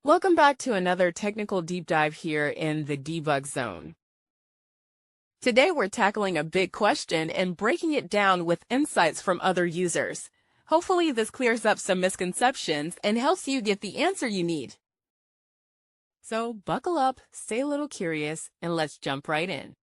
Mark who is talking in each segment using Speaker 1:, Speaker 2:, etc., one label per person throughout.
Speaker 1: Welcome back to another technical deep dive here in the debug zone. Today we're tackling a big question and breaking it down with insights from other users. Hopefully this clears up some misconceptions and helps you get the answer you need. So buckle up, stay a little curious, and let's jump right in.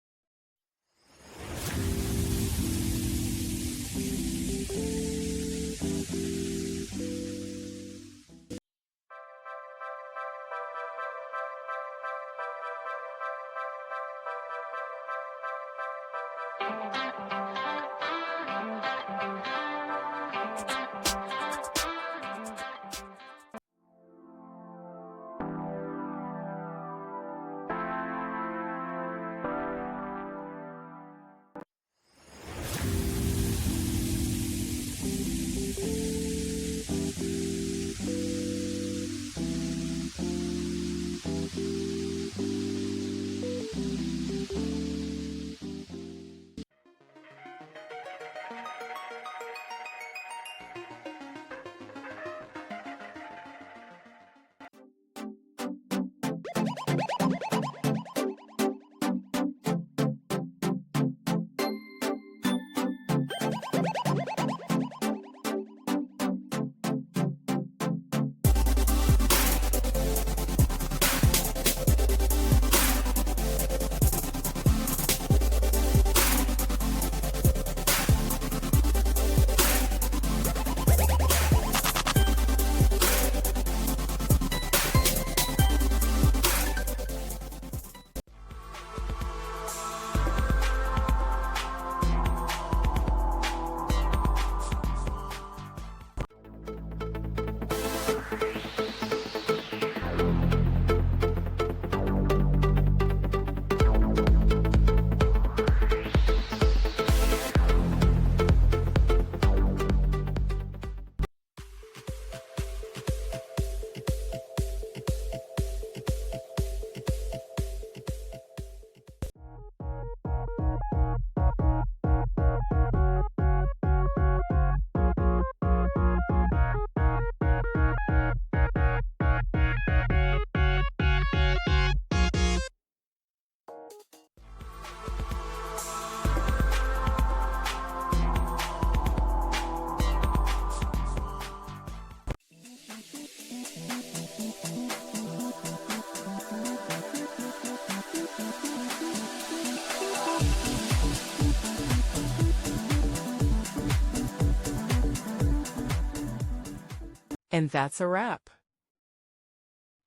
Speaker 1: And that's a wrap.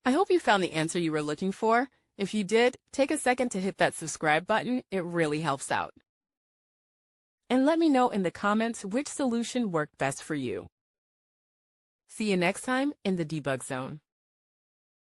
Speaker 1: I hope you found the answer you were looking for. If you did, take a second to hit that subscribe button. It really helps out. And let me know in the comments which solution worked best for you. See you next time in the debug zone.